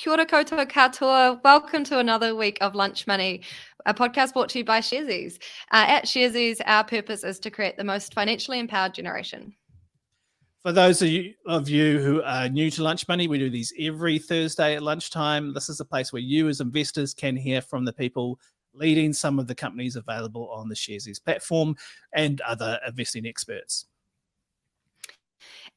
Kia ora koutou katoa. Welcome to another week of Lunch Money, a podcast brought to you by Shareises. At Shareises, our purpose is to create the most financially empowered generation. For those of you who are new to Lunch Money, we do these every Thursday at lunchtime. This is a place where you as investors can hear from the people leading some of the companies available on the Shareises platform and other investing experts.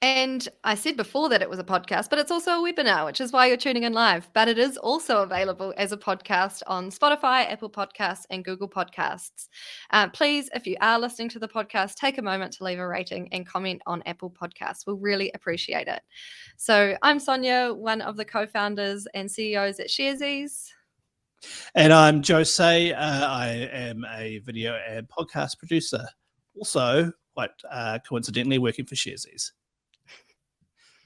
And I said before that it was a podcast, but it's also a webinar, which is why you're tuning in live. But it is also available as a podcast on Spotify, Apple Podcasts, and Google Podcasts. Please, if you are listening to the podcast, take a moment to leave a rating and comment on Apple Podcasts. We'll really appreciate it. So I'm Sonya, one of the co-founders and CEOs at Shareises. And I'm José. I am a video and podcast producer, also quite coincidentally working for Shareises.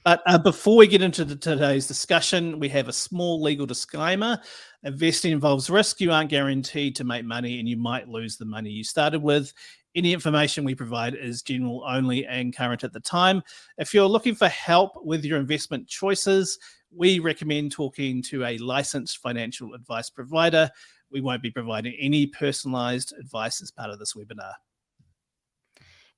But before we get into today's discussion, we have a small legal disclaimer. Investing involves risk. You aren't guaranteed to make money and you might lose the money you started with. Any information we provide is general only and current at the time. If you're looking for help with your investment choices, we recommend talking to a licensed financial advice provider. We won't be providing any personalized advice as part of this webinar.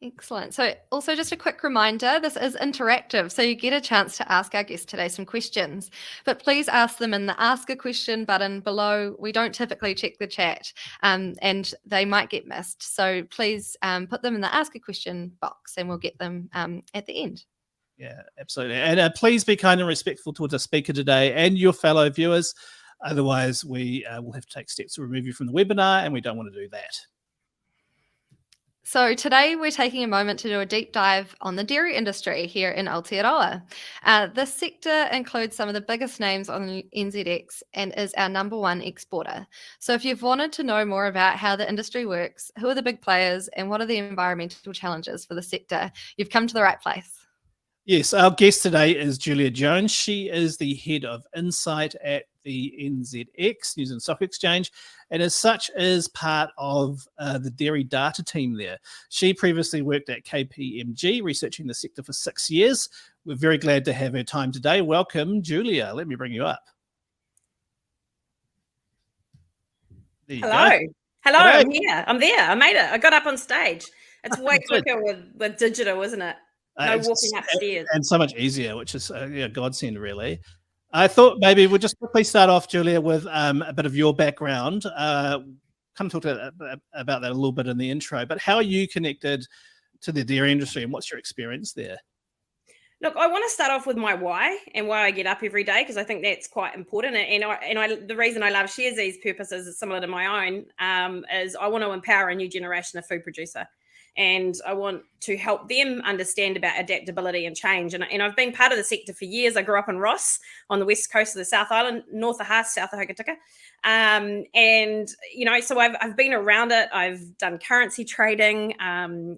Excellent. So also just a quick reminder, this is interactive, so you get a chance to ask our guest today some questions, but please ask them in the Ask a Question button below. We don't typically check the chat and they might get missed. So please put them in the Ask a Question box and we'll get them at the end. Yeah, absolutely. And please be kind and respectful towards our speaker today and your fellow viewers. Otherwise, we will have to take steps to remove you from the webinar, and we don't want to do that. So today we're taking a moment to do a deep dive on the dairy industry here in Aotearoa. This sector includes some of the biggest names on the NZX and is our #1 exporter. So if you've wanted to know more about how the industry works, who are the big players, and what are the environmental challenges for the sector, you've come to the right place. Yes, our guest today is Julia Jones. She is the head of Insight at the NZX, New Zealand Stock Exchange, and as such is part of the dairy data team there. She previously worked at KPMG, researching the sector for 6 years. We're very glad to have her time today. Welcome, Julia. Let me bring you up. There you go. Hello, I'm here. I'm there. I made it. I got up on stage. It's way quicker with digital, isn't it? No walking upstairs. And so much easier, which is a godsend, really. I thought maybe we'll just quickly start off, Julia, with a bit of your background. Kind of talked about that a little bit in the intro, but how are you connected to the dairy industry and what's your experience there? Look, I want to start off with my why and why I get up every day, because I think that's quite important. And the reason I love Shareises' purposes is similar to my own, is I want to empower a new generation of food producer. And I want to help them understand about adaptability and change. And I've been part of the sector for years. I grew up in Ross on the west coast of the South Island, north of Haas, south of Hokitika. So I've been around it. I've done currency trading,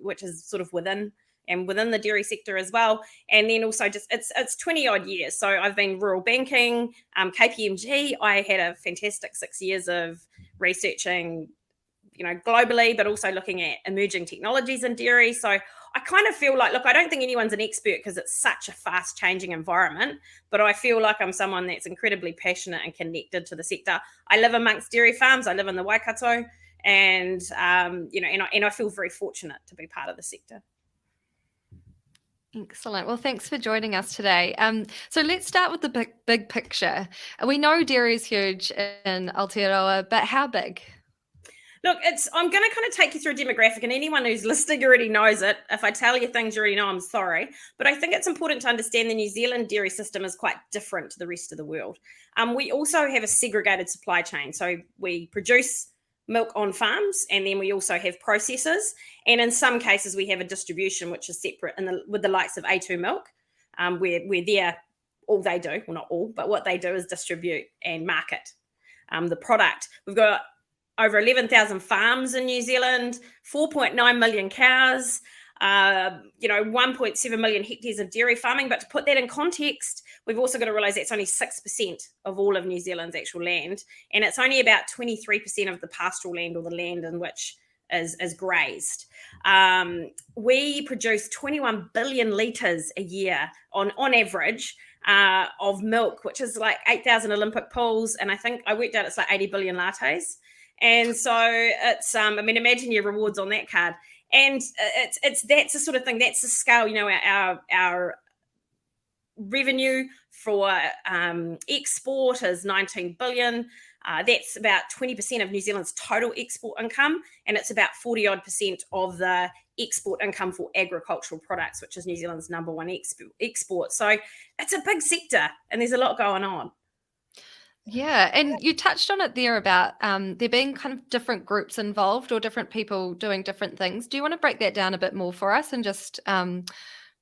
which is sort of within the dairy sector as well. And then also just it's 20 odd years. So I've been rural banking, KPMG. I had a fantastic 6 years of researching globally, but also looking at emerging technologies in dairy. So I kind of feel like, look, I don't think anyone's an expert because it's such a fast changing environment, but I feel like I'm someone that's incredibly passionate and connected to the sector. I live amongst dairy farms. I live in the Waikato, and I feel very fortunate to be part of the sector. Excellent. Well, thanks for joining us today. So let's start with the big picture. We know dairy is huge in Aotearoa, but how big? Look, I'm going to kind of take you through a demographic, and anyone who's listening already knows it. If I tell you things you already know, I'm sorry. But I think it's important to understand the New Zealand dairy system is quite different to the rest of the world. We also have a segregated supply chain. So we produce milk on farms, and then we also have processors. And in some cases, we have a distribution, which is separate with the likes of A2 Milk, where they're all they do, well, not all, but what they do is distribute and market the product. We've got over 11,000 farms in New Zealand, 4.9 million cows, 1.7 million hectares of dairy farming. But to put that in context, we've also got to realize that's only 6% of all of New Zealand's actual land. And it's only about 23% of the pastoral land, or the land in which is grazed. We produce 21 billion litres a year on average of milk, which is like 8,000 Olympic pools. And I think I worked out it's like 80 billion lattes. And so it's, imagine your rewards on that card. And that's the sort of thing, that's the scale, our revenue for export is 19 billion. That's about 20% of New Zealand's total export income, and it's about 40-odd% of the export income for agricultural products, which is New Zealand's number one export. So it's a big sector, and there's a lot going on. Yeah, and you touched on it there about there being kind of different groups involved or different people doing different things. Do you want to break that down a bit more for us and just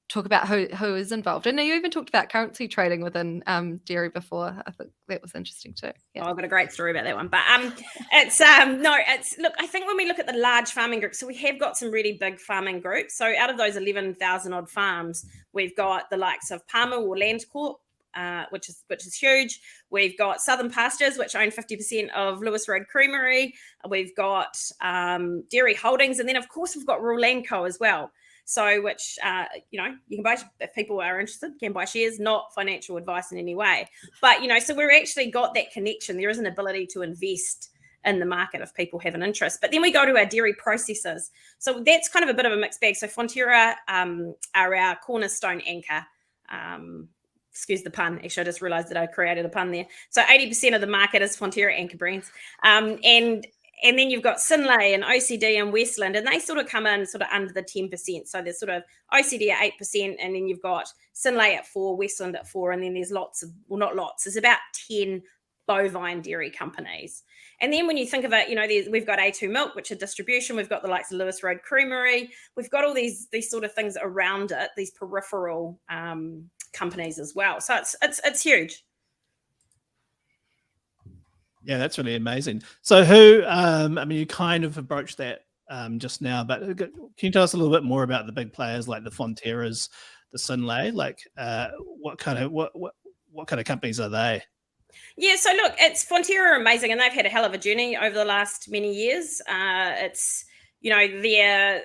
talk about who is involved? And you even talked about currency trading within dairy before. I think that was interesting too. Yeah. Oh, I've got a great story about that one. But look, I think when we look at the large farming groups, so we have got some really big farming groups. So out of those 11,000 odd farms, we've got the likes of Palmer or Landcorp, which is huge. We've got Southern Pastures, which own 50% of Lewis Road Creamery. We've got Dairy Holdings, and then of course we've got Rural Landco as well. So, which you can buy, if people are interested, can buy shares. Not financial advice in any way, but so we've actually got that connection. There is an ability to invest in the market if people have an interest. But then we go to our dairy processors. So that's kind of a bit of a mixed bag. So Fonterra are our cornerstone anchor. Excuse the pun. Actually, I just realized that I created a pun there. So 80% of the market is Fonterra anchor brands. And then you've got Synlait and OCD and Westland, and they sort of come in sort of under the 10%. So there's sort of OCD at 8%, and then you've got Synlait at 4%, Westland at 4%, and then there's there's about 10 bovine dairy companies. And then when you think of it, we've got A2 Milk, which are distribution. We've got the likes of Lewis Road Creamery. We've got all these sort of things around it, these peripheral companies as well. So it's huge. Yeah, that's really amazing. So who, you kind of approached that just now, but can you tell us a little bit more about the big players like the Fonterras, the Synlait? Like what kind of companies are they? Yeah, so look, it's Fonterra are amazing, and they've had a hell of a journey over the last many years. It's their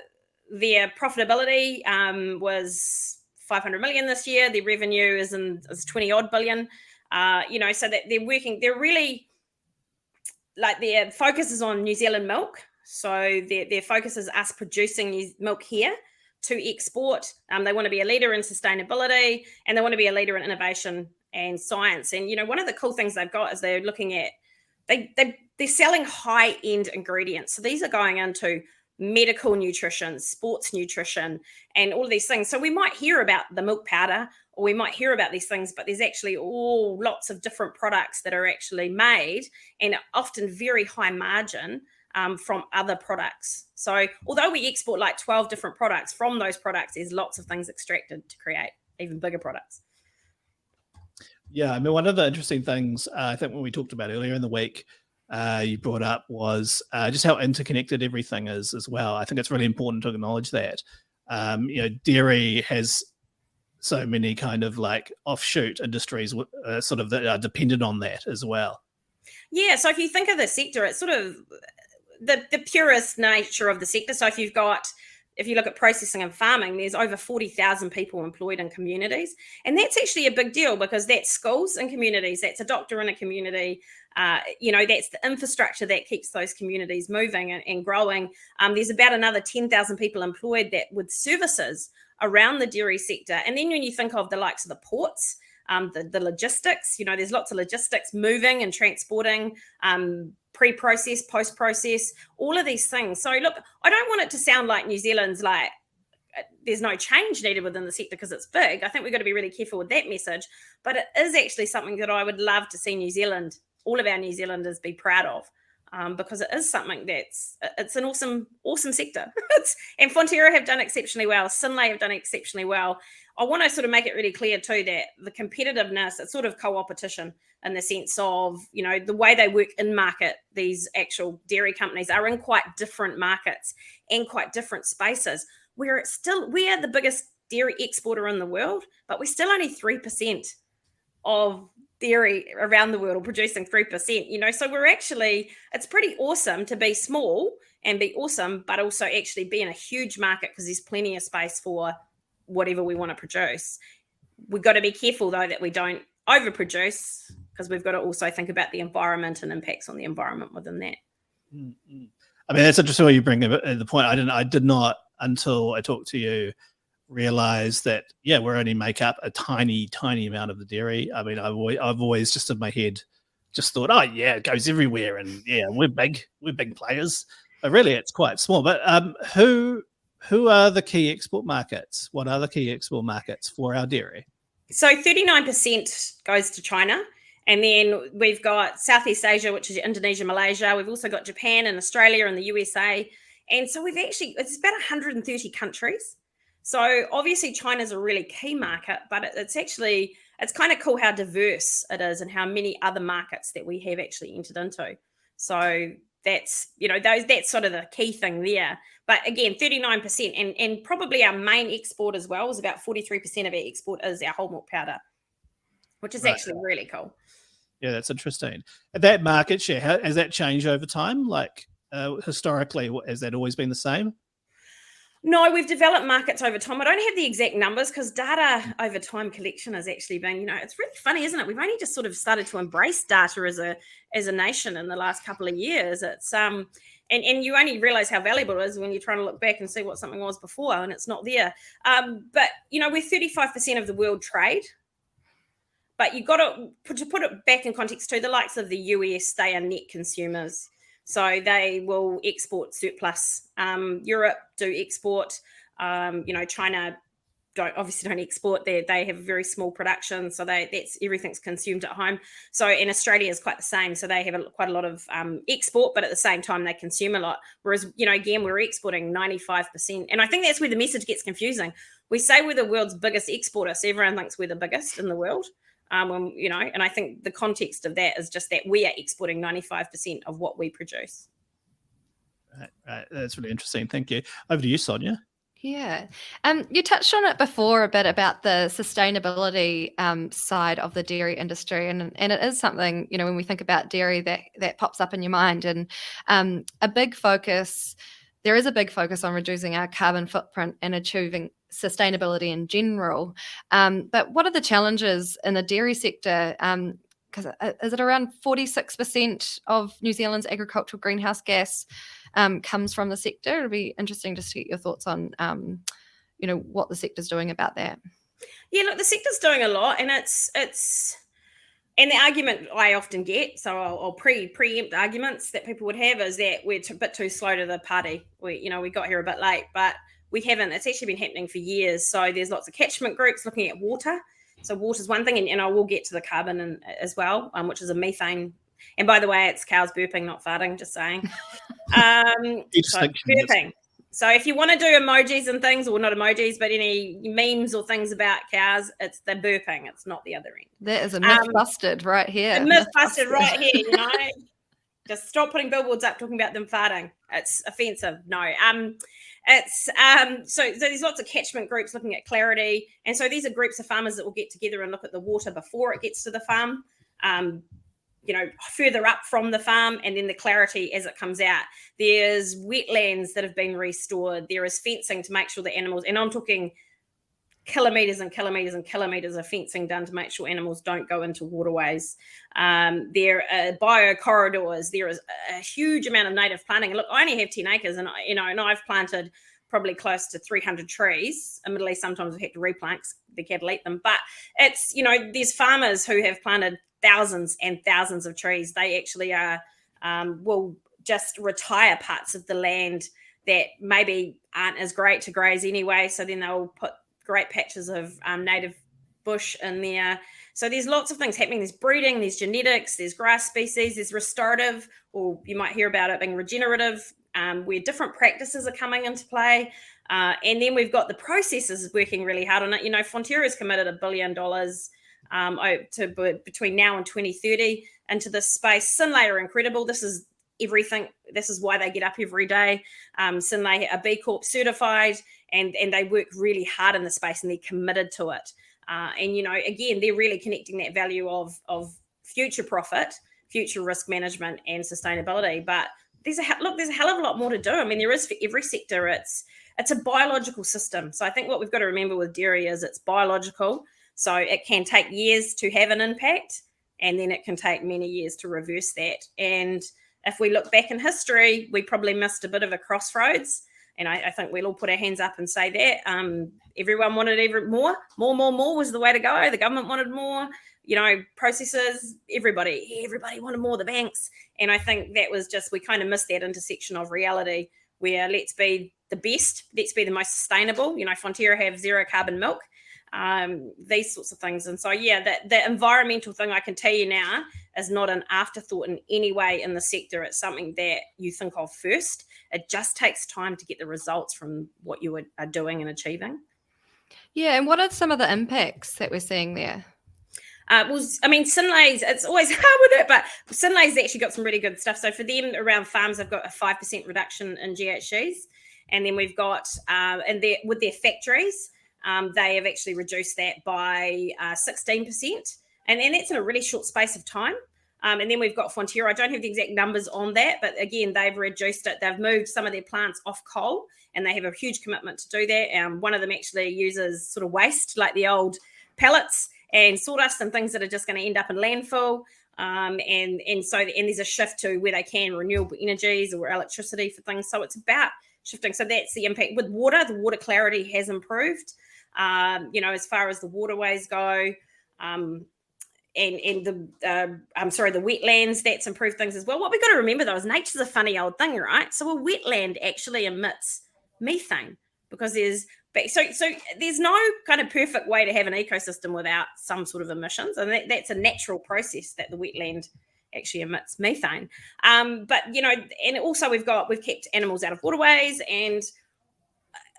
profitability was 500 million this year. Their revenue is 20-odd billion. So that they're really, like, their focus is on New Zealand milk. So their focus is us producing milk here to export. They want to be a leader in sustainability, and they want to be a leader in innovation and science. And one of the cool things they've got is they're looking at they're selling high-end ingredients. So these are going into medical nutrition, sports nutrition, and all of these things. So we might hear about the milk powder, or we might hear about these things, but there's actually lots of different products that are actually made, and often very high margin from other products. So although we export like 12 different products, from those products there's lots of things extracted to create even bigger products. Yeah, one of the interesting things I think when we talked about earlier in the week, you brought up was just how interconnected everything is as well. I think it's really important to acknowledge that. Dairy has so many kind of like offshoot industries sort of that are dependent on that as well. Yeah, so if you think of the sector, it's sort of the purest nature of the sector. So if you look at processing and farming, there's over 40,000 people employed in communities. And that's actually a big deal, because that's schools in communities, that's a doctor in a community, that's the infrastructure that keeps those communities moving and growing. There's about another 10,000 people employed with services around the dairy sector. And then when you think of the likes of the ports, the logistics, there's lots of logistics moving and transporting, pre-process, post-process, all of these things. So look, I don't want it to sound like New Zealand's like there's no change needed within the sector because it's big. I think we've got to be really careful with that message, but it is actually something that I would love to see New Zealand, all of our New Zealanders, be proud of, because it is something it's an awesome sector. And Fonterra have done exceptionally well. Synlait have done exceptionally well. I want to sort of make it really clear too that the competitiveness, it's sort of co-opetition in the sense of, the way they work in market. These actual dairy companies are in quite different markets and quite different spaces, where we are the biggest dairy exporter in the world, but we're still only 3% of dairy around the world, or producing 3%, so it's pretty awesome to be small and be awesome, but also actually be in a huge market, because there's plenty of space for whatever we want to produce. we've got to be careful, though, that we don't overproduce, because we've got to also think about the environment and impacts on the environment within that. Mm-hmm. I mean, it's interesting when you bring the point. I did not, until I talked to you, realize that, we only make up a tiny amount of the dairy. I mean, I've always just in my head just thought, oh yeah, it goes everywhere, and we're big players. But really, it's quite small. But who are the key export markets? What are the key export markets for our dairy? So 39% goes to China. And then we've got Southeast Asia, which is Indonesia, Malaysia. We've also got Japan and Australia and the USA. And so it's about 130 countries. So obviously China's a really key market, but it's kind of cool how diverse it is and how many other markets that we have actually entered into. So that's, that's sort of the key thing there. But again, 39%, and probably our main export as well is about 43% of our export is our whole milk powder, which is actually really cool. Yeah, that's interesting. That market share, has that changed over time? Like historically, has that always been the same? No, we've developed markets over time. I don't have the exact numbers because data over time collection has actually been, it's really funny, isn't it? We've only just sort of started to embrace data as a nation in the last couple of years. It's and you only realize how valuable it is when you're trying to look back and see what something was before and it's not there. But we're 35% of the world trade. But you've got to put it back in context too, the likes of the US, they are net consumers. So they will export surplus. Europe do export. China don't export. They have very small production. So everything's consumed at home. So in Australia is quite the same. So they have quite a lot of export, but at the same time they consume a lot. Whereas, again, we're exporting 95%. And I think that's where the message gets confusing. We say we're the world's biggest exporter. So everyone thinks we're the biggest in the world. And I think the context of that is just that we are exporting 95% of what we produce. Right. That's really interesting. Thank you. Over to you, Sonya. Yeah. You touched on it before a bit about the sustainability side of the dairy industry. And it is something, when we think about dairy that pops up in your mind. And there is a big focus on reducing our carbon footprint and achieving sustainability in general. But what are the challenges in the dairy sector? Because is it around 46% of New Zealand's agricultural greenhouse gas comes from the sector? It'll be interesting to get your thoughts on, what the sector's doing about that. Yeah, look, the sector's doing a lot, and it's and the argument I often get, so I'll preempt arguments that people would have, is that we're a bit too slow to the party. We got here a bit late, but we haven't. It's actually been happening for years. So there's lots of catchment groups looking at water. So water's one thing, and I will get to the carbon as well, which is a methane. And by the way, it's cows burping, not farting, just saying. So burping. So if you want to do emojis and things, or not emojis, but any memes or things about cows, it's the burping. It's not the other end. That is a myth busted right here. A myth busted right here, Just stop putting billboards up talking about them farting. It's offensive. No. So there's lots of catchment groups looking at clarity. And so these are groups of farmers that will get together and look at the water before it gets to the farm. Further up from the farm, and then the clarity as it comes out. There's wetlands that have been restored. There is fencing to make sure the animals, and I'm talking kilometres and kilometres and kilometres of fencing done to make sure animals don't go into waterways. There are bio-corridors. There is a huge amount of native planting. Look, I only have 10 acres, and I've planted probably close to 300 trees. Admittedly, sometimes I've had to replant because the cattle eat them. But it's, there's farmers who have planted thousands and thousands of trees. They actually will just retire parts of the land that maybe aren't as great to graze anyway. So then they'll put great patches of native bush in there. So there's lots of things happening. There's breeding, there's genetics, there's grass species, there's restorative, or you might hear about it being regenerative, where different practices are coming into play. And then we've got the processors working really hard on it. Fonterra's committed $1 billion between now and 2030 into this space. Synlait are incredible. This is everything. This is why they get up every day. Synlait are B Corp certified, and they work really hard in the space, and they're committed to it. Again, they're really connecting that value of future profit, future risk management, and sustainability. But there's a hell of a lot more to do. I mean, there is for every sector. It's a biological system. So I think what we've got to remember with dairy is it's biological. So it can take years to have an impact, and then it can take many years to reverse that. And if we look back in history, we probably missed a bit of a crossroads. And I think we'll all put our hands up and say that. Everyone wanted more was the way to go. The government wanted more, processes, everybody wanted more, the banks. And I think that was just, we kind of missed that intersection of reality where let's be the best, let's be the most sustainable. Fonterra have zero carbon milk, these sorts of things. And so, the environmental thing, I can tell you now, is not an afterthought in any way in the sector. It's something that you think of first. It just takes time to get the results from what you are doing and achieving. Yeah, and what are some of the impacts that we're seeing there? Synlait's, it's always hard with it, but Synlait's actually got some really good stuff. So for them around farms, they've got a 5% reduction in GHGs. And then we've got, with their factories, they have actually reduced that by 16%. And that's in a really short space of time. And then we've got Fonterra. I don't have the exact numbers on that, but again, they've reduced it. They've moved some of their plants off coal, and they have a huge commitment to do that. One of them actually uses sort of waste, like the old pellets and sawdust and things that are just going to end up in landfill. And there's a shift to where they can renewable energies or electricity for things. So it's about shifting. So that's the impact. With water, the water clarity has improved, as far as the waterways go. And the wetlands, that's improved things as well. What we've got to remember, though, is nature's a funny old thing, right? So a wetland actually emits methane because there's no kind of perfect way to have an ecosystem without some sort of emissions, and that's a natural process that the wetland actually emits methane. And also we've kept animals out of waterways, and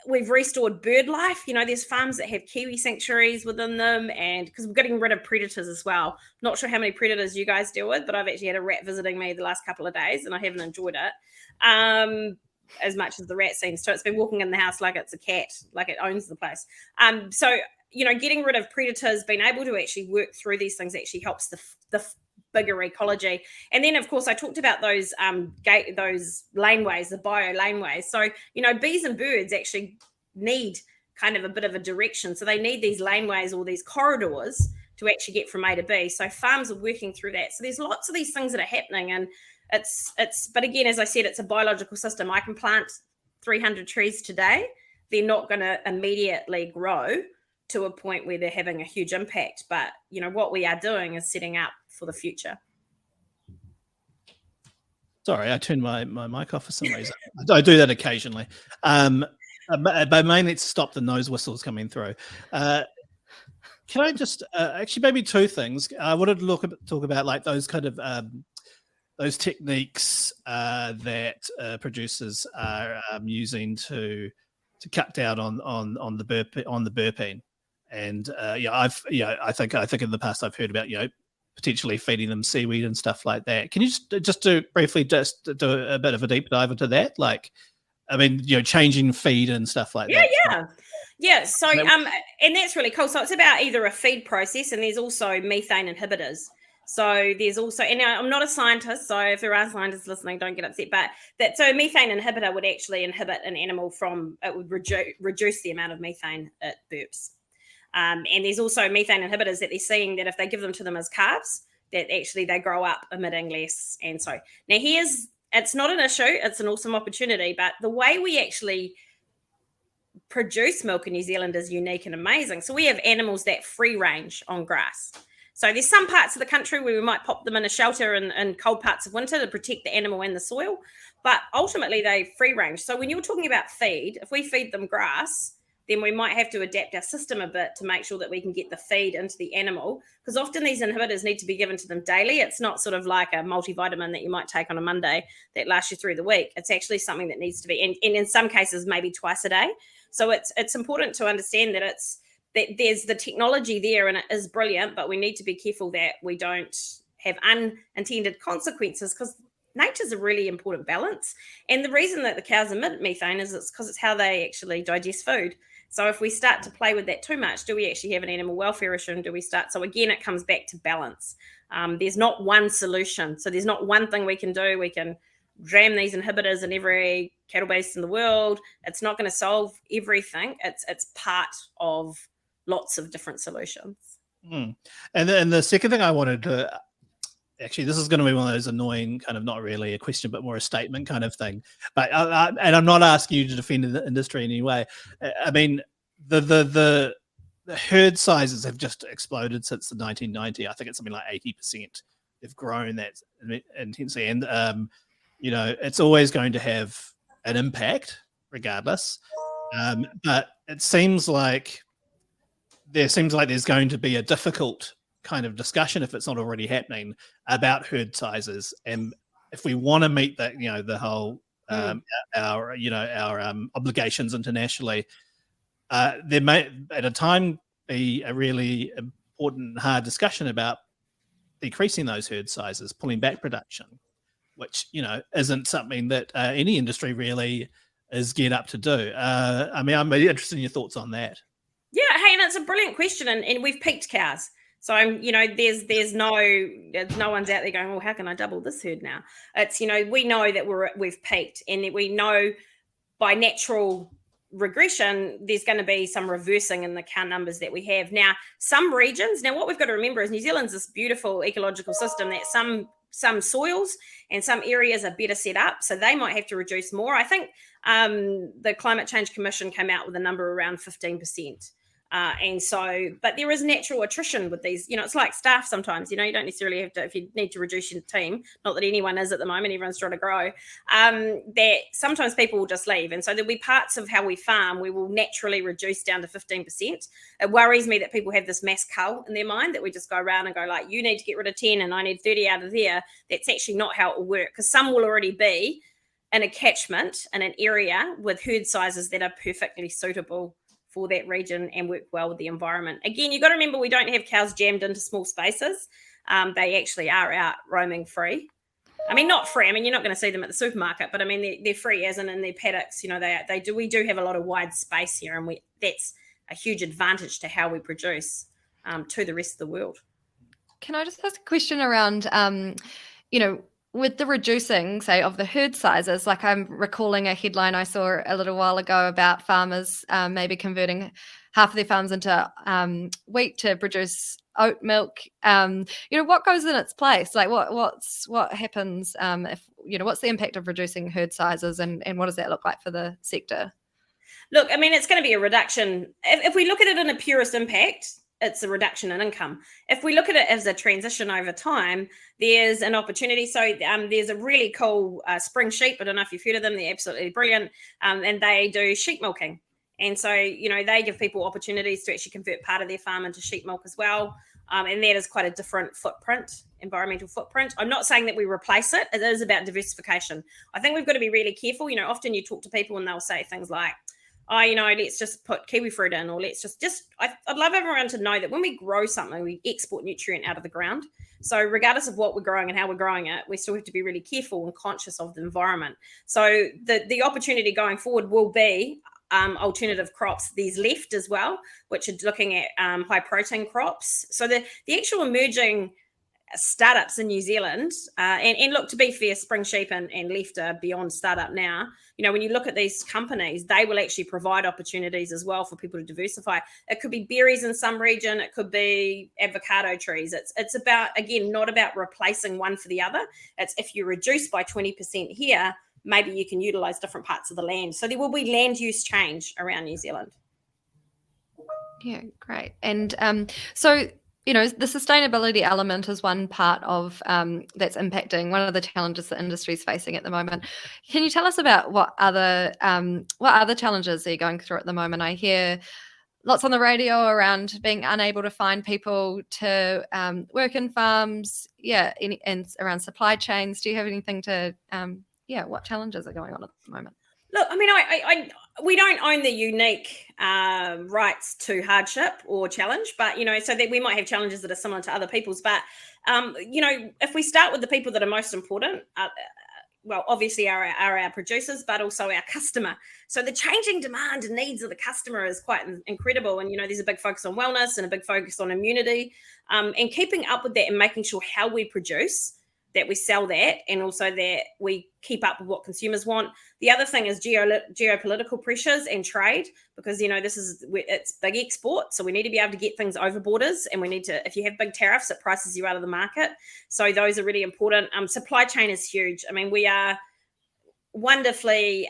we've restored bird life. There's farms that have kiwi sanctuaries within them, and because we're getting rid of predators as well. Not sure how many predators you guys deal with, but I've actually had a rat visiting me the last couple of days, and I haven't enjoyed it as much as the rat seems to. It's been walking in the house like it's a cat, like it owns the place. Getting rid of predators, being able to actually work through these things actually helps the bigger ecology. And then, of course, I talked about those laneways, the bio laneways. So, bees and birds actually need kind of a bit of a direction. So they need these laneways or these corridors to actually get from A to B. So farms are working through that. So there's lots of these things that are happening. And but again, as I said, it's a biological system. I can plant 300 trees today. They're not going to immediately grow to a point where they're having a huge impact. But, what we are doing is setting up for the future. Sorry, I turned my mic off for some reason. I do that occasionally. But mainly to stop the nose whistles coming through. Can I just, actually maybe two things. I wanted to talk about like those kind of, those techniques that producers are using to cut down on the burping. And I think in the past I've heard about potentially feeding them seaweed and stuff like that. Can you just do a bit of a deep dive into that? Like, changing feed and stuff like that. Yeah. So and that's really cool. So it's about either a feed process, and there's also methane inhibitors. So there's also, and I'm not a scientist, so if there are scientists listening, don't get upset. But so a methane inhibitor would actually inhibit an animal it would reduce the amount of methane it burps. And there's also methane inhibitors that they're seeing that if they give them to them as calves, that actually they grow up emitting less. And so now it's not an issue, it's an awesome opportunity, but the way we actually produce milk in New Zealand is unique and amazing. So we have animals that free range on grass. So there's some parts of the country where we might pop them in a shelter in cold parts of winter to protect the animal and the soil, but ultimately they free range. So when you're talking about feed, if we feed them grass, then we might have to adapt our system a bit to make sure that we can get the feed into the animal, because often these inhibitors need to be given to them daily. It's not sort of like a multivitamin that you might take on a Monday that lasts you through the week. It's actually something that needs to be, and in some cases, maybe twice a day. So it's important to understand that that there's the technology there and it is brilliant, but we need to be careful that we don't have unintended consequences, because nature's a really important balance. And the reason that the cows emit methane is because it's how they actually digest food. So if we start to play with that too much, do we actually have an animal welfare issue? And do we start? So again, it comes back to balance. There's not one solution. So there's not one thing we can do. We can jam these inhibitors in every cattle base in the world. It's not going to solve everything. It's part of lots of different solutions. And then the second thing I wanted to, actually, this is going to be one of those annoying kind of not really a question, but more a statement kind of thing. But and I'm not asking you to defend the industry in any way. I mean, the herd sizes have just exploded since the 1990. I think it's something like 80%. They've grown that intensely, and it's always going to have an impact regardless. But it seems like there's going to be a difficult kind of discussion, if it's not already happening, about herd sizes, and if we want to meet that, the whole our obligations internationally, there may at a time be a really important hard discussion about decreasing those herd sizes, pulling back production, which isn't something that any industry really is geared up to do. I mean, I'm really interested in your thoughts on that. Yeah, hey, and it's a brilliant question, and we've peaked cows. So there's no one's out there going, well, how can I double this herd now? It's we know that we've peaked, and that we know by natural regression there's going to be some reversing in the cow numbers that we have now. Some regions, what we've got to remember is New Zealand's this beautiful ecological system that some soils and some areas are better set up, so they might have to reduce more. I think the Climate Change Commission came out with a number around 15%. But there is natural attrition with these, it's like staff sometimes, you don't necessarily have to, if you need to reduce your team, not that anyone is at the moment, everyone's trying to grow, that sometimes people will just leave. And so there'll be parts of how we farm, we will naturally reduce down to 15%. It worries me that people have this mass cull in their mind, that we just go around and go like, you need to get rid of 10 and I need 30 out of there. That's actually not how it will work, because some will already be in a catchment in an area with herd sizes that are perfectly suitable for that region and work well with the environment. Again, you've got to remember, we don't have cows jammed into small spaces. They actually are out roaming free. I mean, not free. I mean, you're not going to see them at the supermarket, but I mean, they're free as in their paddocks. We do have a lot of wide space here, and that's a huge advantage to how we produce to the rest of the world. Can I just ask a question around, with the reducing, say, of the herd sizes? Like, I'm recalling a headline I saw a little while ago about farmers maybe converting half of their farms into wheat to produce oat milk. What goes in its place? Like, what happens if what's the impact of reducing herd sizes, and what does that look like for the sector? Look, I mean, it's going to be a reduction. If we look at it in a purest impact, it's a reduction in income. If we look at it as a transition over time, there's an opportunity. So there's a really cool spring sheep. I don't know if you've heard of them. They're absolutely brilliant. And they do sheep milking. And so, they give people opportunities to actually convert part of their farm into sheep milk as well. And that is quite a different footprint, environmental footprint. I'm not saying that we replace it. It is about diversification. I think we've got to be really careful. Often you talk to people and they'll say things like, let's just put kiwi fruit in, or let's I'd love everyone to know that when we grow something, we export nutrient out of the ground. So regardless of what we're growing and how we're growing it, we still have to be really careful and conscious of the environment. So the opportunity going forward will be alternative crops. There's left as well, which are looking at high protein crops. So the actual emerging startups in New Zealand, and look, to be fair, Spring Sheep and Left are beyond startup now. When you look at these companies, they will actually provide opportunities as well for people to diversify. It could be berries in some region, it could be avocado trees. It's about, again, not about replacing one for the other. It's if you reduce by 20% here, maybe you can utilize different parts of the land. So there will be land use change around New Zealand. Yeah, great. And so the sustainability element is one part of that's impacting one of the challenges the industry is facing at the moment. Can you tell us about what other challenges are you going through at the moment? I hear lots on the radio around being unable to find people to work in farms, and around supply chains. Do you have anything to, what challenges are going on at the moment? Look, I mean, we don't own the unique rights to hardship or challenge, but, so that we might have challenges that are similar to other people's. But, if we start with the people that are most important, well, obviously are our producers, but also our customer. So the changing demand and needs of the customer is quite incredible. And, there's a big focus on wellness and a big focus on immunity, and keeping up with that and making sure how we produce that we sell that, and also that we keep up with what consumers want. The other thing is geopolitical pressures and trade, because it's big export, so we need to be able to get things over borders, and we need to, if you have big tariffs, it prices you out of the market. So those are really important. Supply chain is huge. I mean, we are wonderfully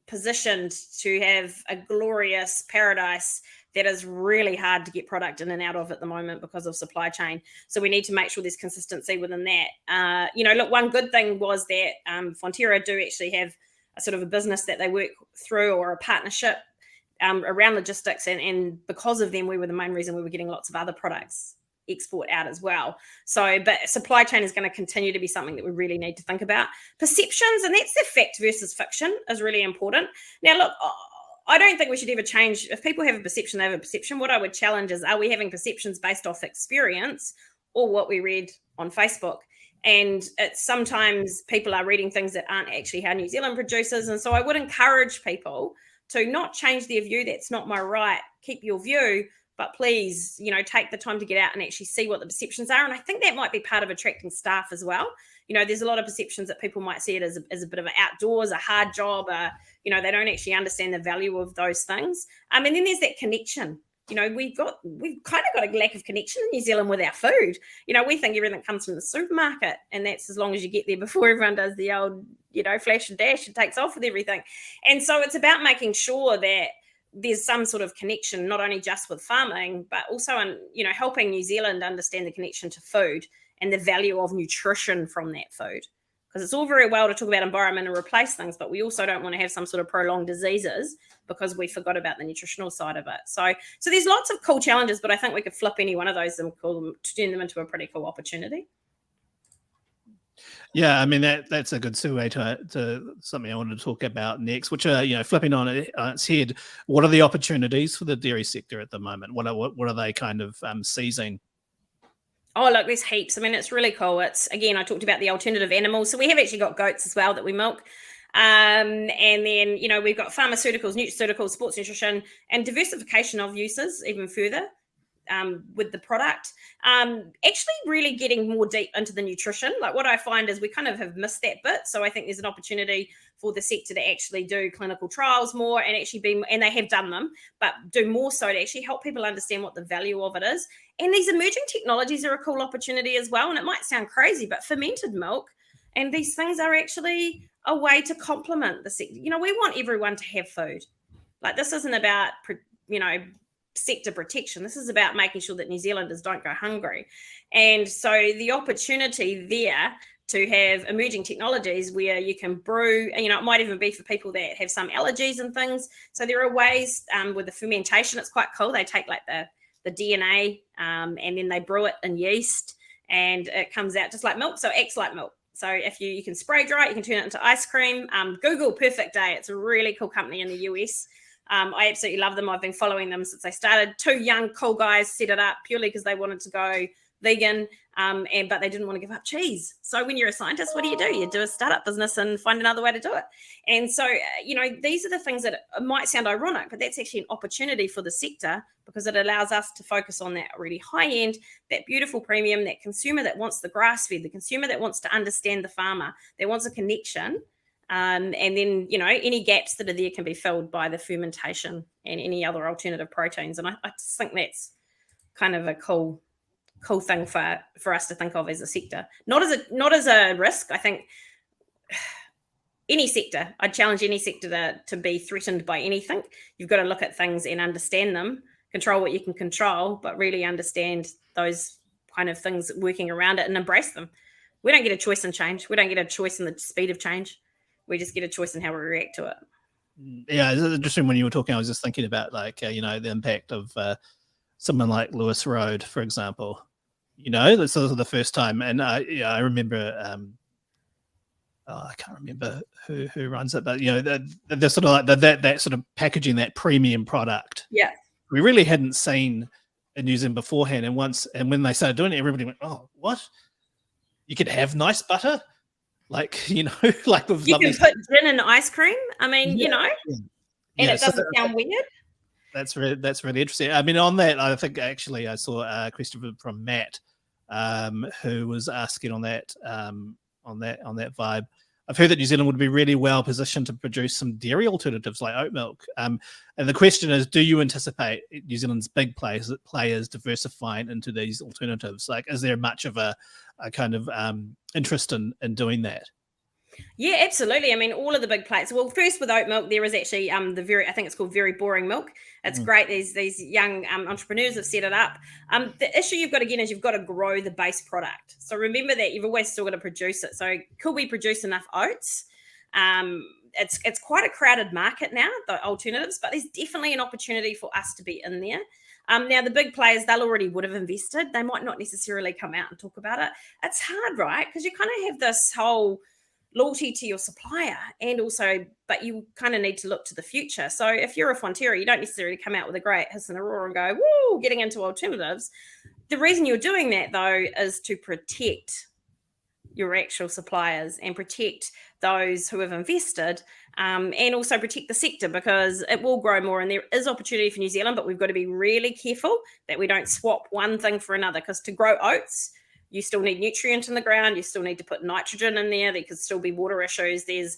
positioned to have a glorious paradise that is really hard to get product in and out of at the moment because of supply chain. So we need to make sure there's consistency within that. Look, one good thing was that Fonterra do actually have a sort of a business that they work through, or a partnership around logistics. And because of them, we were the main reason we were getting lots of other products export out as well. So, but supply chain is going to continue to be something that we really need to think about. Perceptions, and that's the fact versus fiction, is really important. Now, look, I don't think we should ever change. If people have a perception, they have a perception. What I would challenge is, are we having perceptions based off experience or what we read on Facebook? And it's sometimes people are reading things that aren't actually how New Zealand produces. And so I would encourage people to not change their view. That's not my right. Keep your view, but please, take the time to get out and actually see what the perceptions are. And I think that might be part of attracting staff as well. There's a lot of perceptions that people might see it as a bit of an outdoors, a hard job, they don't actually understand the value of those things. And then there's that connection. We've kind of got a lack of connection in New Zealand with our food. We think everything comes from the supermarket, and that's as long as you get there before everyone does the old, flash and dash and takes off with everything. And so it's about making sure that there's some sort of connection, not only just with farming, but also in, helping New Zealand understand the connection to food and the value of nutrition from that food. Because it's all very well to talk about environment and replace things, but we also don't want to have some sort of prolonged diseases because we forgot about the nutritional side of it. So there's lots of cool challenges, but I think we could flip any one of those and turn them into a pretty cool opportunity. Yeah, I mean that's a good segue to something I wanted to talk about next, which are flipping on its head. What are the opportunities for the dairy sector at the moment? What are they kind of seizing? Oh, look, there's heaps. I mean, it's really cool. It's, again, I talked about the alternative animals. So we have actually got goats as well that we milk. And then, we've got pharmaceuticals, nutraceuticals, sports nutrition, and diversification of uses even further with the product. Actually really getting more deep into the nutrition. Like, what I find is we kind of have missed that bit. So I think there's an opportunity for the sector to actually do clinical trials more and actually and they have done them, but do more so to actually help people understand what the value of it is. And these emerging technologies are a cool opportunity as well. And it might sound crazy, but fermented milk and these things are actually a way to complement the sector. We want everyone to have food. Like, this isn't about, sector protection. This is about making sure that New Zealanders don't go hungry. And so the opportunity there to have emerging technologies where you can brew, it might even be for people that have some allergies and things. So there are ways with the fermentation, it's quite cool. They take like the DNA and then they brew it in yeast and it comes out just like milk. So it acts like milk. So if you can spray dry it, you can turn it into ice cream. Google Perfect Day. It's a really cool company in the US. I absolutely love them. I've been following them since they started. 2 young, cool guys set it up purely because they wanted to go vegan, but they didn't want to give up cheese. So when you're a scientist, what do? You do a startup business and find another way to do it. And so, these are the things that might sound ironic, but that's actually an opportunity for the sector because it allows us to focus on that really high end, that beautiful premium, that consumer that wants the grass fed, the consumer that wants to understand the farmer, that wants a connection. And then, any gaps that are there can be filled by the fermentation and any other alternative proteins. And I just think that's kind of a cool thing for us to think of as a sector. Not as a risk. I think any sector, I'd challenge any sector to be threatened by anything. You've got to look at things and understand them, control what you can control, but really understand those kind of things working around it and embrace them. We don't get a choice in change. We don't get a choice in the speed of change. We just get a choice in how we react to it. Yeah, it's interesting when you were talking. I was just thinking about the impact of someone like Lewis Road, for example. This was the first time, and I remember. I can't remember who runs it, but they're sort of like that sort of packaging that premium product. Yeah, we really hadn't seen in New Zealand beforehand, and when they started doing it, everybody went, "Oh, what? You could have nice butter." Like with you can put gin in ice cream. I mean, and it doesn't sound weird. That's really interesting. I mean, on that, I think actually I saw Christopher from Matt who was asking on that vibe. I've heard that New Zealand would be really well positioned to produce some dairy alternatives like oat milk. And the question is, do you anticipate New Zealand's big players diversifying into these alternatives? Like, is there much of a kind of interest in doing that? Yeah, absolutely. I mean, all of the big players. Well, first with oat milk, there is actually I think it's called very boring milk. It's great. These young entrepreneurs have set it up. The issue you've got again is you've got to grow the base product. So remember that you've always still got to produce it. So could we produce enough oats? It's quite a crowded market now, the alternatives, but there's definitely an opportunity for us to be in there. Now, the big players, they'll already would have invested. They might not necessarily come out and talk about it. It's hard, right? Because you kind of have this whole loyalty to your supplier, and also, but you kind of need to look to the future. So if you're a Fonterra, you don't necessarily come out with a great hiss and a roar and go, woo, getting into alternatives. The reason you're doing that, though, is to protect your actual suppliers and protect those who have invested, and also protect the sector, because it will grow more and there is opportunity for New Zealand, but we've got to be really careful that we don't swap one thing for another, because to grow oats, you still need nutrient in the ground. You still need to put nitrogen in there. There could still be water issues. There's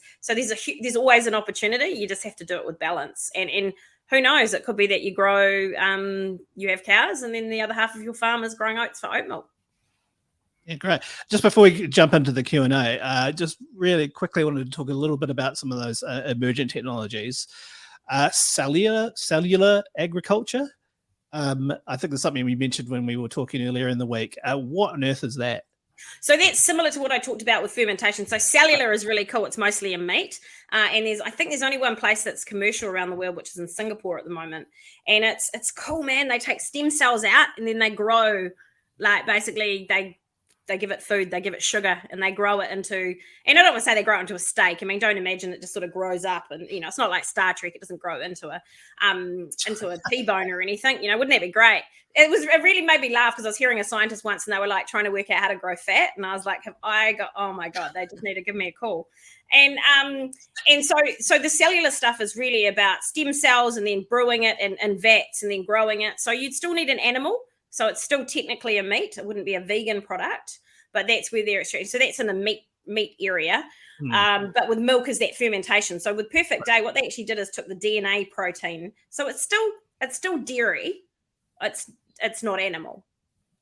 always an opportunity. You just have to do it with balance. And who knows? It could be that you grow, you have cows, and then the other half of your farm is growing oats for oat milk. Yeah, great. Just before we jump into the Q&A, just really quickly wanted to talk a little bit about some of those emergent technologies. Cellular agriculture. I think there's something we mentioned when we were talking earlier in the week. What on earth is that? So that's similar to what I talked about with fermentation. So cellular is really cool. It's mostly in meat. And I think there's only one place that's commercial around the world, which is in Singapore at the moment. And it's cool, man. They take stem cells out and then they grow, like basically they give it food, they give it sugar, and they grow it into, and I don't want to say they grow it into a steak. I mean, don't imagine it just sort of grows up, and it's not like Star Trek. It doesn't grow into a T-bone or anything. Wouldn't that be great? It really made me laugh, because I was hearing a scientist once, and they were like trying to work out how to grow fat, and I was like, oh my god, they just need to give me a call. And so the cellular stuff is really about stem cells and then brewing it in vats and then growing it. So you'd still need an animal. So it's still technically a meat. It wouldn't be a vegan product, but that's where they're extracting. So that's in the meat area. But with milk is that fermentation. So with Perfect Day, what they actually did is took the DNA protein. So it's still dairy. It's not animal,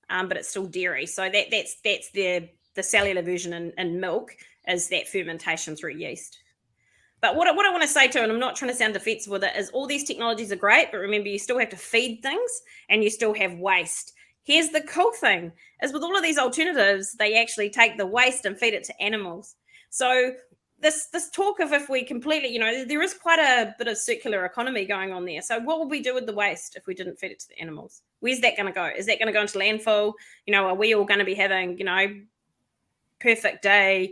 but it's still dairy. So that's the cellular version in milk, is that fermentation through yeast. But what I want to say too, and I'm not trying to sound defensive with it, is all these technologies are great, but remember, you still have to feed things and you still have waste. Here's the cool thing, is with all of these alternatives, they actually take the waste and feed it to animals. So this talk of, if we completely, there is quite a bit of circular economy going on there. So what would we do with the waste if we didn't feed it to the animals? Where's that going to go? Is that going to go into landfill? Are we all going to be having, Perfect Day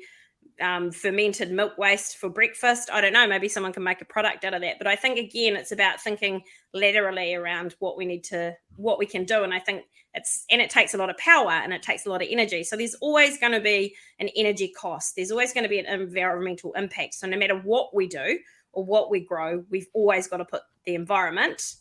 fermented milk waste for breakfast? I don't know. Maybe someone can make a product out of that. But I think, again, it's about thinking laterally around what we can do. And I think it takes a lot of power and it takes a lot of energy. So there's always going to be an energy cost. There's always going to be an environmental impact. So no matter what we do or what we grow, we've always got to put the environment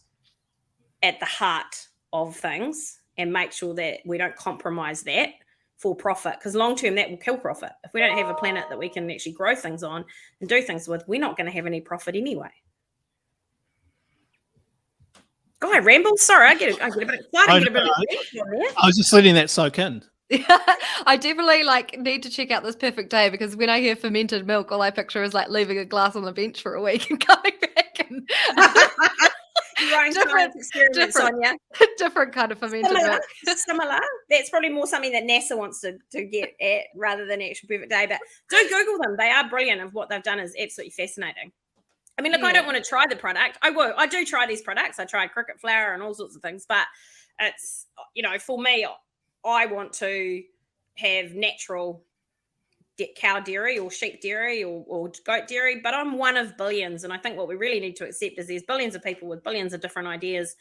at the heart of things and make sure that we don't compromise that for profit, because long term that will kill profit. If we don't have a planet that we can actually grow things on and do things with, we're not going to have any profit anyway. God, I ramble. Sorry, I get a bit excited. I was just letting that soak in. I definitely need to check out this Perfect Day, because when I hear fermented milk, all I picture is leaving a glass on the bench for a week and coming back and different kind of fermented milk. Similar. That's probably more something that NASA wants to get at rather than actual Perfect Day. But do Google them. They are brilliant. Of what they've done is absolutely fascinating. I mean, look, I don't want to try the product. I do try these products. I tried cricket flour and all sorts of things. But it's, for me, I want to have natural cow dairy or sheep dairy or goat dairy, but I'm one of billions. And I think what we really need to accept is there's billions of people with billions of different ideas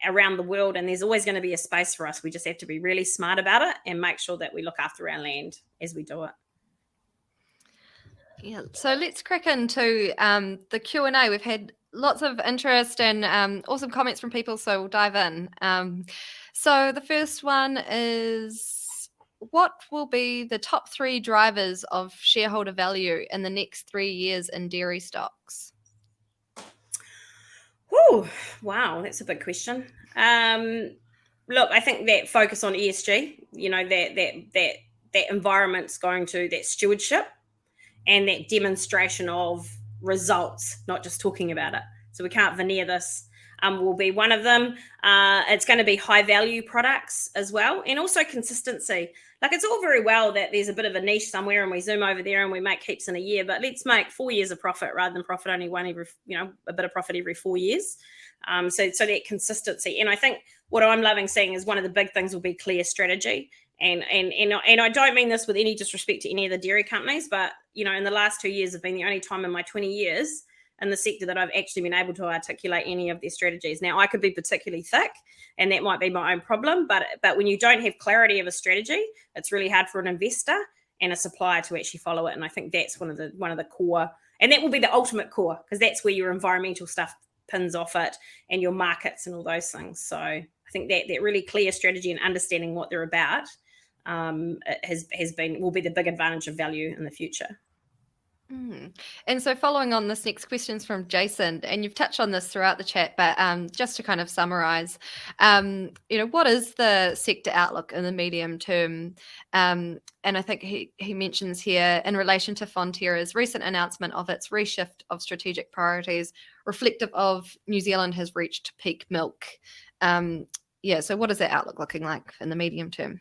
around the world, and there's always going to be a space for us. We just have to be really smart about it and make sure that we look after our land as we do it. Yeah, so let's crack into the Q&A. We've had lots of interest and awesome comments from people, so we'll dive in. So the first one is, what will be the top 3 drivers of shareholder value in the next 3 years in dairy stocks? Oh, wow, that's a big question. Look, I think that focus on ESG, that environment's going to, that stewardship and that demonstration of results, not just talking about it. So we can't veneer this. Will be one of them. It's going to be high value products as well, and also consistency. Like, it's all very well that there's a bit of a niche somewhere and we zoom over there and we make heaps in a year, but let's make 4 years of profit rather than profit only one every, a bit of profit every 4 years. So that consistency. And I think what I'm loving seeing is one of the big things will be clear strategy. And I don't mean this with any disrespect to any of the dairy companies, but in the last 2 years have been the only time in my 20 years in the sector that I've actually been able to articulate any of their strategies. Now, I could be particularly thick, and that might be my own problem, but when you don't have clarity of a strategy, it's really hard for an investor and a supplier to actually follow it. And I think that's one of the core, and that will be the ultimate core, because that's where your environmental stuff pins off it and your markets and all those things. So I think that really clear strategy and understanding what they're about will be the big advantage of value in the future. And so following on, this next question is from Jason, and you've touched on this throughout the chat, but just to kind of summarize, what is the sector outlook in the medium term? And I think he mentions here in relation to Fonterra's recent announcement of its reshift of strategic priorities, reflective of New Zealand has reached peak milk. So what is that outlook looking like in the medium term?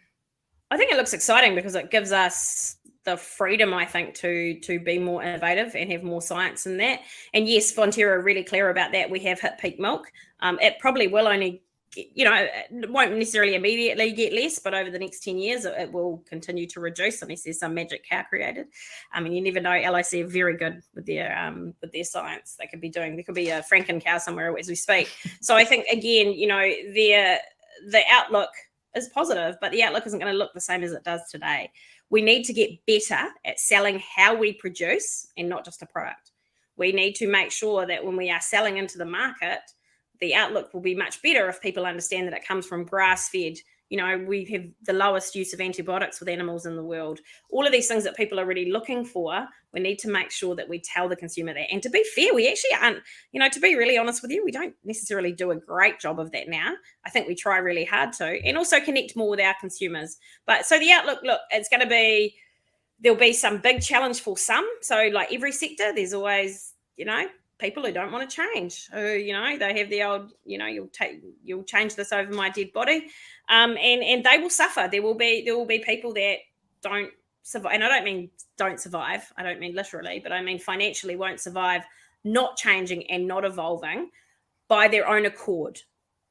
I think it looks exciting because it gives us the freedom, I think, to be more innovative and have more science in that. And yes, Fonterra are really clear about that. We have hit peak milk. It probably will only, it won't necessarily immediately get less, but over the next 10 years, it will continue to reduce unless there's some magic cow created. I mean, you never know. LIC are very good with their science. There could be a Franken cow somewhere as we speak. So I think, again, the outlook is positive, but the outlook isn't going to look the same as it does today. We need to get better at selling how we produce and not just a product. We need to make sure that when we are selling into the market, the outlook will be much better if people understand that it comes from grass-fed. We have the lowest use of antibiotics with animals in the world. All of these things that people are really looking for, we need to make sure that we tell the consumer that. And to be fair, we actually aren't, to be really honest with you, we don't necessarily do a great job of that now. I think we try really hard to, and also connect more with our consumers. But so the outlook, look, it's going to be, there'll be some big challenge for some. So like every sector, there's always, people who don't want to change, who, they have the old, you'll change this over my dead body. And they will suffer. There will be people that don't survive. And I don't mean don't survive. I don't mean literally, but I mean financially won't survive not changing and not evolving by their own accord.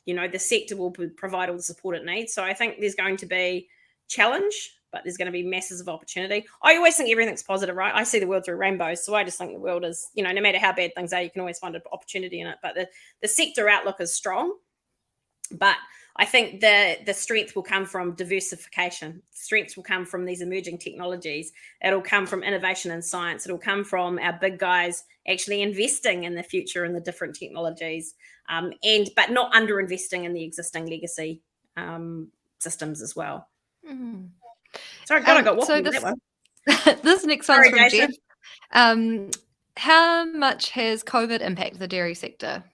The sector will provide all the support it needs. So I think there's going to be challenge, but there's going to be masses of opportunity. I always think everything's positive, right? I see the world through rainbows. So I just think the world is, no matter how bad things are, you can always find an opportunity in it. But the sector outlook is strong. But I think the strength will come from diversification. Strengths will come from these emerging technologies. It'll come from innovation and science. It'll come from our big guys actually investing in the future and the different technologies, but not under-investing in the existing legacy systems as well. Mm-hmm. Sorry, God, I got waffled with that one. This next one's from Jeff. How much has COVID impacted the dairy sector?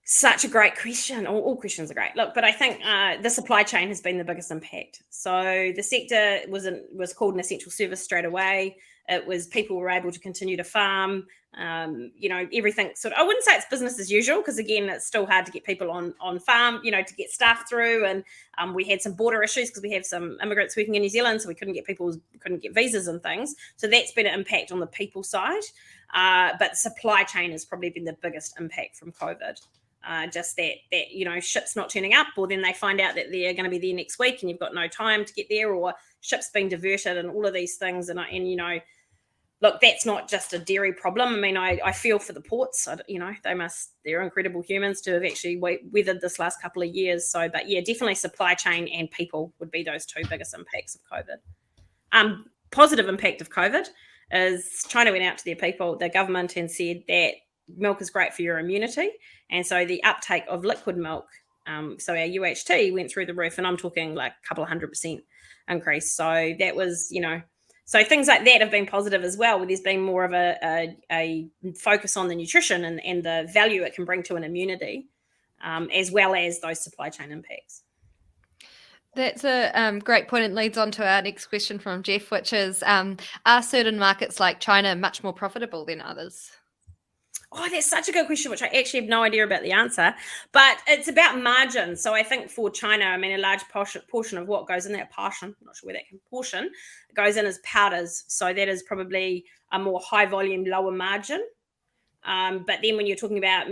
Such a great question. All questions are great. Look, but I think the supply chain has been the biggest impact. So the sector was called an essential service straight away. It was people were able to continue to farm. Everything sort of, I wouldn't say it's business as usual, because again, it's still hard to get people on farm, to get staff through. And we had some border issues because we have some immigrants working in New Zealand, so we couldn't get visas and things. So that's been an impact on the people side. But supply chain has probably been the biggest impact from COVID. Just that ships not turning up, or then they find out that they're going to be there next week and you've got no time to get there, or ships being diverted and all of these things. And look, that's not just a dairy problem. I mean, I feel for the ports. They're incredible humans to have actually weathered this last couple of years. So, but yeah, definitely supply chain and people would be those two biggest impacts of COVID. Positive impact of COVID is China went out to their people, the government, and said that milk is great for your immunity. And so the uptake of liquid milk So our UHT went through the roof, and I'm talking like a couple of 100% increase. So that was, so things like that have been positive as well, where there's been more of a focus on the nutrition and the value it can bring to an immunity, as well as those supply chain impacts. That's a great point. It leads on to our next question from Jeff, which is, are certain markets like China much more profitable than others? Oh, that's such a good question, which I actually have no idea about the answer, but it's about margin. So I think for China, I mean, a large portion of what goes in that portion, I'm not sure where that portion goes in, is powders. So that is probably a more high volume, lower margin. But then when you're talking about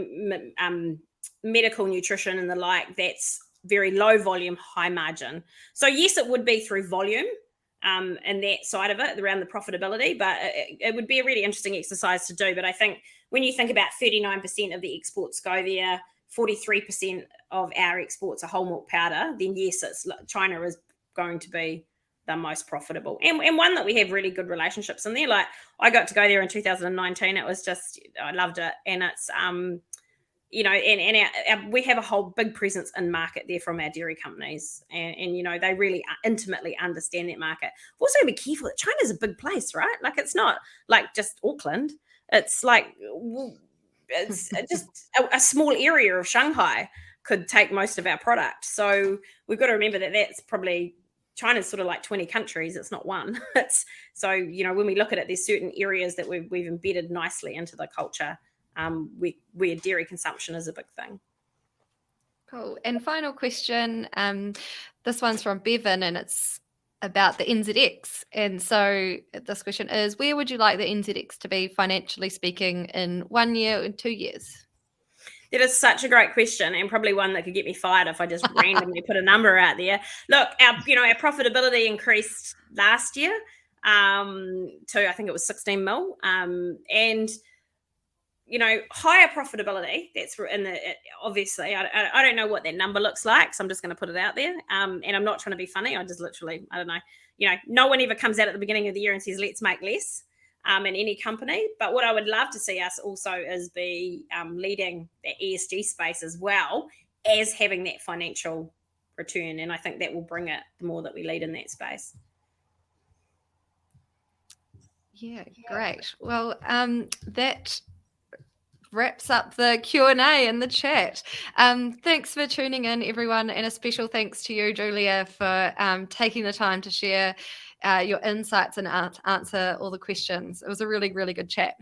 medical nutrition and the like, that's very low volume, high margin. So yes, it would be through volume and that side of it around the profitability, but it would be a really interesting exercise to do. But I think when you think about 39% of the exports go there, 43% of our exports are whole milk powder, then yes, China is going to be the most profitable and one that we have really good relationships in there. Like I got to go there in 2019. It was just, I loved it. And it's, we have a whole big presence in market there from our dairy companies, and they really intimately understand that market. We've also got to be careful that China's a big place, right? Like it's not like just Auckland. It's like it's just a small area of Shanghai could take most of our product. So we've got to remember that that's probably China's sort of like 20 countries. It's not one. It's so when we look at it, there's certain areas that we've embedded nicely into the culture. Where dairy consumption is a big thing. Cool. And final question. This one's from Bevan, and it's about the NZX. And so this question is, where would you like the NZX to be financially speaking in 1 year and 2 years? That is such a great question, and probably one that could get me fired if I just randomly put a number out there. Look, our profitability increased last year to, I think it was 16 mil, and higher profitability. That's in the obviously. I don't know what that number looks like, so I'm just going to put it out there. And I'm not trying to be funny. I just literally, I don't know. No one ever comes out at the beginning of the year and says, "Let's make less." In any company, but what I would love to see us also is be leading the ESG space as well as having that financial return, and I think that will bring it the more that we lead in that space. Yeah, great. Well, that wraps up the Q&A in the chat. Thanks for tuning in, everyone, and a special thanks to you, Julia, for taking the time to share your insights and answer all the questions. It was a really, really good chat.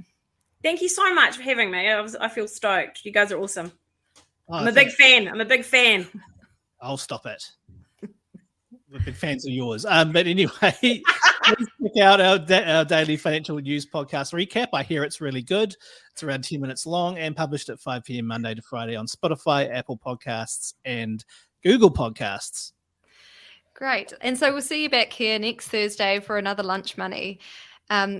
Thank you so much for having me. I feel stoked. You guys are awesome. I'm a big fan. I'll stop it. We're big fans of yours. But anyway, please check out our daily financial news podcast recap. I hear it's really good. It's around 10 minutes long and published at 5 p.m. Monday to Friday on Spotify, Apple Podcasts, and Google Podcasts. Great. And so we'll see you back here next Thursday for another Lunch Money.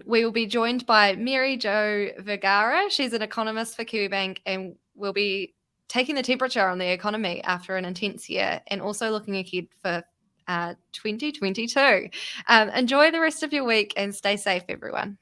We will be joined by Mary Jo Vergara. She's an economist for KiwiBank, and we'll be taking the temperature on the economy after an intense year and also looking ahead for 2022. Enjoy the rest of your week and stay safe, everyone.